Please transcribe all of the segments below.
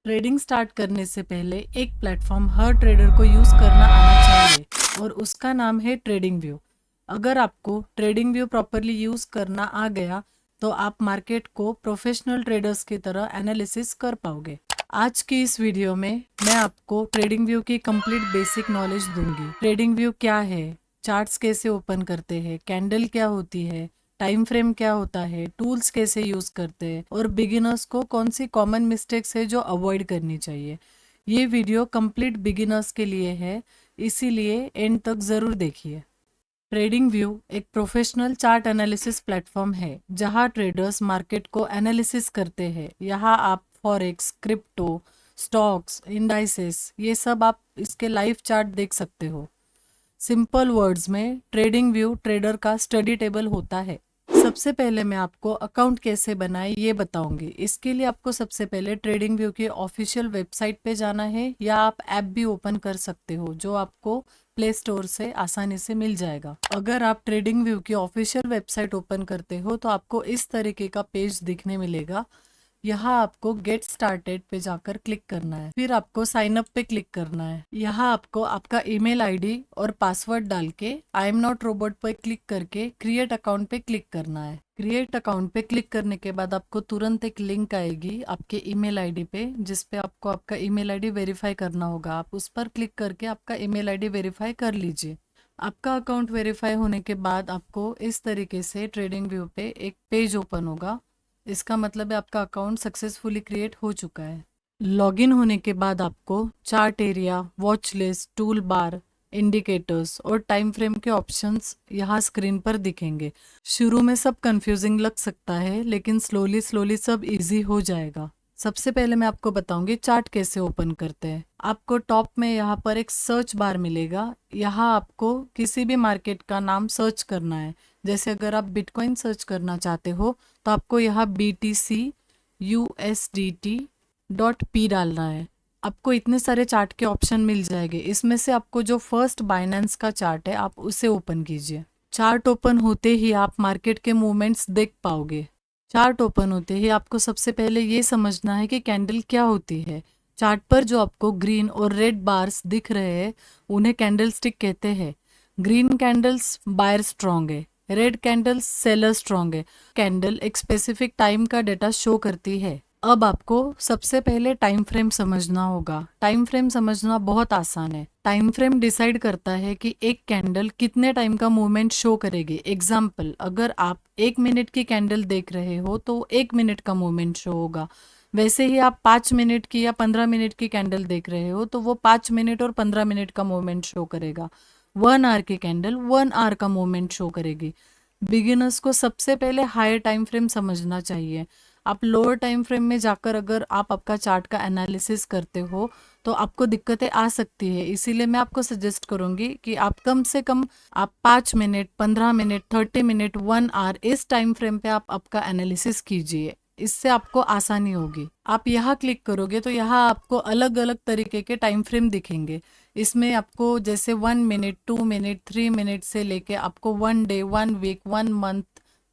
Trading start करने से पहले एक प्लेटफॉर्म हर ट्रेडर को यूज़ करना आना चाहिए और उसका नाम है ट्रेडिंग व्यू। अगर आपको ट्रेडिंग व्यू प्रॉपरली यूज़ करना आ गया तो आप मार्केट को प्रोफेशनल ट्रेडर्स की तरह एनालिसिस कर पाओगे। आज की इस वीडियो में मैं आपको ट्रेडिंग व्यू की कंप्लीट बेसिक नॉलेज दूंगी। ट्रेडिंग व्यू क्या है, चार्ट्स कैसे ओपन करते हैं, कैंडल क्या होती है, टाइम फ्रेम क्या होता है, टूल्स कैसे यूज करते हैं और बिगिनर्स को कौन सी कॉमन मिस्टेक्स है जो अवॉइड करनी चाहिए। ये वीडियो कंप्लीट बिगिनर्स के लिए है, इसीलिए एंड तक ज़रूर देखिए। ट्रेडिंग व्यू एक प्रोफेशनल चार्ट एनालिसिस प्लेटफॉर्म है जहां ट्रेडर्स मार्केट को एनालिसिस करते हैं। यहाँ आप फॉरेक्स, क्रिप्टो, स्टॉक्स, इंडाइसेस ये सब आप इसके लाइव चार्ट देख सकते हो। सिंपल वर्ड्स में ट्रेडिंग व्यू ट्रेडर का स्टडी टेबल होता है। सबसे पहले मैं आपको अकाउंट कैसे बनाए ये बताऊंगी। इसके लिए आपको सबसे पहले ट्रेडिंग व्यू की ऑफिशियल वेबसाइट पे जाना है या आप ऐप भी ओपन कर सकते हो जो आपको प्ले स्टोर से आसानी से मिल जाएगा। अगर आप ट्रेडिंग व्यू की ऑफिशियल वेबसाइट ओपन करते हो तो आपको इस तरीके का पेज दिखने मिलेगा। यहाँ आपको गेट स्टार्टेड पे जाकर क्लिक करना है, फिर आपको साइन अप पे क्लिक करना है। यहाँ आपको आपका ईमेल आईडी और पासवर्ड डाल के आई एम नॉट रोबोट पे क्लिक करके क्रिएट अकाउंट पे क्लिक करना है। क्रिएट अकाउंट पे क्लिक करने के बाद आपको तुरंत एक लिंक आएगी आपके ईमेल आईडी पे, जिसपे आपको आपका ईमेल आईडी वेरीफाई करना होगा। आप उस पर क्लिक करके आपका ईमेल आईडी वेरीफाई कर लीजिए। आपका अकाउंट वेरीफाई होने के बाद आपको इस तरीके से ट्रेडिंग व्यू पे एक पेज ओपन होगा। इसका मतलब है आपका अकाउंट सक्सेसफुली क्रिएट हो चुका है। लॉगिन होने के बाद आपको chart area, watch list, tool bar, indicators और टाइम फ्रेम के ऑप्शंस यहाँ स्क्रीन पर दिखेंगे। शुरू में सब कंफ्यूजिंग लग सकता है लेकिन स्लोली स्लोली सब इजी हो जाएगा। सबसे पहले मैं आपको बताऊंगी चार्ट कैसे ओपन करते हैं। आपको टॉप में यहाँ पर एक सर्च बार मिलेगा। यहाँ आपको किसी भी मार्केट का नाम सर्च करना है। जैसे अगर आप बिटकॉइन सर्च करना चाहते हो तो आपको यहाँ BTC/USDT.P डालना है। आपको इतने सारे चार्ट के ऑप्शन मिल जाएंगे। इसमें से आपको जो फर्स्ट बाइनेंस का चार्ट है आप उसे ओपन कीजिए। चार्ट ओपन होते ही आप मार्केट के मूवमेंट्स देख पाओगे। चार्ट ओपन होते ही आपको सबसे पहले ये समझना है कि कैंडल क्या होती है। चार्ट पर जो आपको ग्रीन और रेड बार्स दिख रहे हैं उन्हें कैंडल स्टिक कहते हैं। ग्रीन कैंडल्स बायर स्ट्रॉन्ग है, रेड कैंडल्स सेलर स्ट्रॉन्ग है। कैंडल एक स्पेसिफिक टाइम का डेटा शो करती है। अब आपको सबसे पहले टाइम फ्रेम समझना होगा। टाइम फ्रेम समझना बहुत आसान है। टाइम फ्रेम डिसाइड करता है कि एक कैंडल कितने टाइम का मूवमेंट शो करेगी। एग्जाम्पल, अगर आप 1 मिनट की कैंडल देख रहे हो तो 1 मिनट का मूवमेंट शो होगा। वैसे ही आप 5 मिनट की या 15 मिनट की कैंडल देख रहे हो तो वो 5 मिनट और 15 मिनट का मूवमेंट शो करेगा। 1 आवर की कैंडल 1 आवर का मूवमेंट शो करेगी। बिगिनर्स को सबसे पहले हायर टाइम फ्रेम समझना चाहिए। आप लोअर टाइम फ्रेम में जाकर अगर आप आपका चार्ट का एनालिसिस करते हो तो आपको दिक्कतें आ सकती है। इसीलिए मैं आपको सजेस्ट करूंगी कि आप कम से कम आप 5 मिनट, 15 मिनट, 30 मिनट, 1 आवर इस टाइम फ्रेम पे आप आपका एनालिसिस कीजिए। इससे आपको आसानी होगी। आप यहाँ क्लिक करोगे तो यहाँ आपको अलग अलग तरीके के टाइम फ्रेम दिखेंगे। इसमें आपको जैसे 1 मिनट, 2 मिनट, 3 मिनट से लेके आपको 1 day, 1 week, 1 month,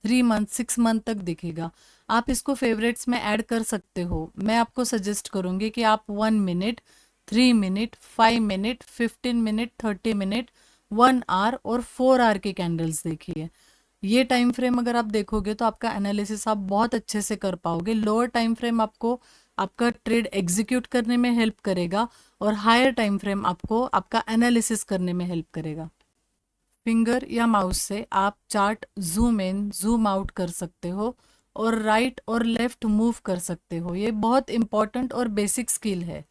3 month, 6 month तक दिखेगा। आप इसको फेवरेट्स में ऐड कर सकते हो। मैं आपको सजेस्ट करूंगी कि आप 1 minute, 3 minute, 5 minute, 15 minute, 30 minute, 1 hour और 4 आवर की कैंडल्स देखिए। ये टाइम फ्रेम अगर आप देखोगे तो आपका एनालिसिस आप बहुत अच्छे से कर पाओगे। लोअर टाइम फ्रेम आपको आपका ट्रेड एग्जीक्यूट करने में हेल्प करेगा और हायर टाइम फ्रेम आपको आपका एनालिसिस करने में हेल्प करेगा। फिंगर या माउस से आप chart zoom in, zoom out कर सकते हो और राइट और लेफ्ट मूव कर सकते हो। ये बहुत इंपॉर्टेंट और बेसिक स्किल है।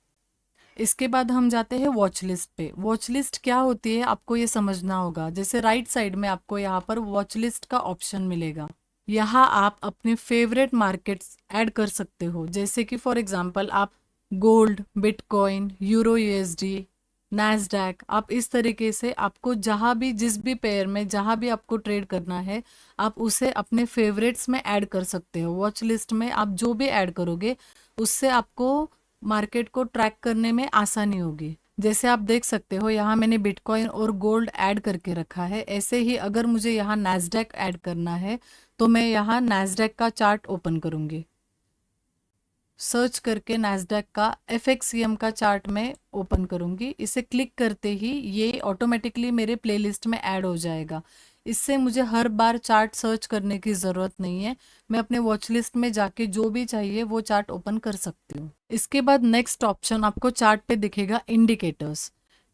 इसके बाद हम जाते हैं वॉच लिस्ट पे। वॉच लिस्ट क्या होती है आपको ये समझना होगा। जैसे राइट साइड में आपको यहाँ पर वॉच लिस्ट का ऑप्शन मिलेगा। यहाँ आप अपने फेवरेट मार्केट्स ऐड कर सकते हो। जैसे कि फॉर एग्जांपल आप gold, bitcoin, euro USD, Nasdaq, आप इस तरीके से आपको जहाँ भी जिस भी पेयर में जहाँ भी आपको ट्रेड करना है आप उसे अपने फेवरेट्स में ऐड कर सकते हो। वॉच लिस्ट में आप जो भी ऐड करोगे उससे आपको मार्केट को ट्रैक करने में आसानी होगी। जैसे आप देख सकते हो यहाँ मैंने बिटकॉइन और गोल्ड ऐड करके रखा है। ऐसे ही अगर मुझे यहाँ नैस्डैक ऐड करना है तो मैं यहाँ नैस्डैक का चार्ट ओपन करूंगी। सर्च करके नैस्डैक का FXCM का चार्ट में ओपन करूँगी। इसे क्लिक करते ही ये ऑटोमेटिकली मेरे प्लेलिस्ट में ऐड हो जाएगा। इससे मुझे हर बार चार्ट सर्च करने की ज़रूरत नहीं है। मैं अपने वॉच लिस्ट में जाके जो भी चाहिए वो चार्ट ओपन कर सकती हूँ। इसके बाद नेक्स्ट ऑप्शन आपको चार्ट पे दिखेगा इंडिकेटर्स।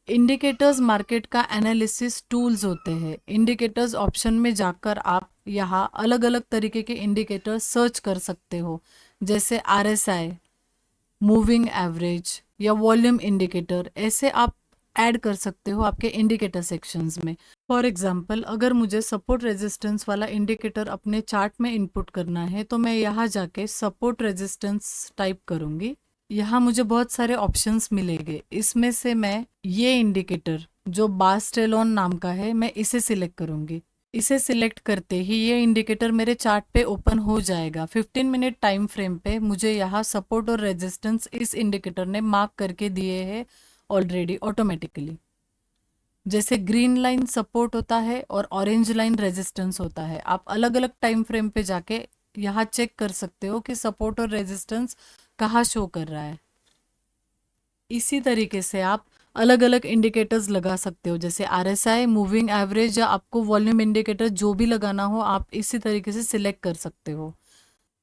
इंडिकेटर्स मार्केट का एनालिसिस टूल्स होते हैं। इंडिकेटर्स ऑप्शन में जाकर आप यहाँ अलग अलग तरीके के इंडिकेटर्स सर्च कर सकते हो, जैसे RSI, मूविंग एवरेज या वॉल्यूम इंडिकेटर। ऐसे आप ऐड कर सकते हो आपके इंडिकेटर सेक्शंस में। फॉर एग्जांपल, अगर मुझे सपोर्ट रेजिस्टेंस वाला इंडिकेटर अपने चार्ट में इनपुट करना है तो मैं यहाँ जाके सपोर्ट रेजिस्टेंस टाइप करूँगी। यहाँ मुझे बहुत सारे ऑप्शंस मिलेंगे। इसमें से मैं ये इंडिकेटर जो बास्टेलॉन नाम का है, मैं इसे सिलेक्ट करूँगी। इसे सिलेक्ट करते ही ये इंडिकेटर मेरे चार्ट पे ओपन हो जाएगा। 15 मिनट टाइम फ्रेम पे मुझे यहाँ सपोर्ट और रेजिस्टेंस इस इंडिकेटर ने मार्क करके दिए हैं ऑलरेडी ऑटोमेटिकली। जैसे ग्रीन लाइन सपोर्ट होता है और ऑरेंज लाइन रेजिस्टेंस होता है। आप अलग अलग टाइम फ्रेम पे जाके यहाँ चेक कर सकते हो कि सपोर्ट और रेजिस्टेंस कहाँ शो कर रहा है। इसी तरीके से आप अलग अलग इंडिकेटर्स लगा सकते हो, जैसे RSI, मूविंग एवरेज या आपको वॉल्यूम इंडिकेटर जो भी लगाना हो आप इसी तरीके से सिलेक्ट कर सकते हो।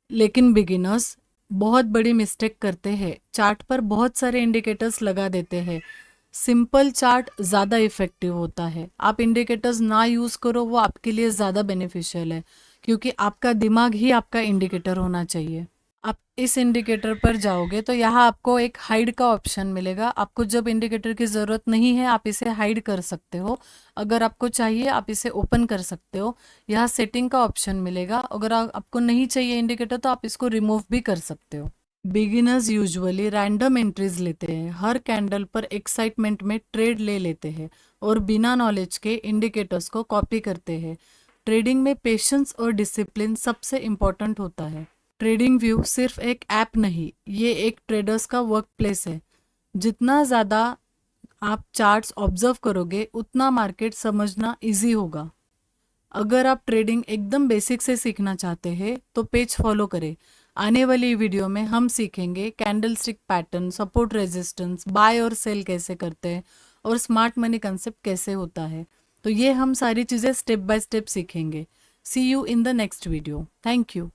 लेकिन बिगिनर्स बहुत बड़ी मिस्टेक करते हैं, चार्ट पर बहुत सारे इंडिकेटर्स लगा देते हैं। सिंपल चार्ट ज़्यादा इफेक्टिव होता है। आप इंडिकेटर्स ना यूज़ करो, वो आपके लिए ज़्यादा बेनिफिशियल है, क्योंकि आपका दिमाग ही आपका इंडिकेटर होना चाहिए। आप इस इंडिकेटर पर जाओगे तो यहाँ आपको एक हाइड का ऑप्शन मिलेगा। आपको जब इंडिकेटर की ज़रूरत नहीं है आप इसे हाइड कर सकते हो। अगर आपको चाहिए आप इसे ओपन कर सकते हो। यहाँ सेटिंग का ऑप्शन मिलेगा। अगर आपको नहीं चाहिए इंडिकेटर तो आप इसको रिमूव भी कर सकते हो। बिगिनर्स यूजुअली रैंडम एंट्रीज लेते हैं। हर कैंडल पर एक्साइटमेंट में ट्रेड ले लेते हैं और बिना नॉलेज के इंडिकेटर्स को कॉपी करते हैं। ट्रेडिंग में पेशेंस और डिसिप्लिन सबसे इम्पोर्टेंट होता है। ट्रेडिंग व्यू सिर्फ एक ऐप नहीं, ये एक ट्रेडर्स का वर्क प्लेस है। जितना ज़्यादा आप चार्ट्स ऑब्जर्व करोगे उतना मार्केट समझना इजी होगा। अगर आप ट्रेडिंग एकदम बेसिक से सीखना चाहते हैं तो पेज फॉलो करें। आने वाली वीडियो में हम सीखेंगे candlestick pattern, support resistance, buy और सेल कैसे करते हैं और स्मार्ट मनी कंसेप्ट कैसे होता है। तो ये हम सारी चीज़ें स्टेप बाय स्टेप सीखेंगे। See you in the next video. Thank you.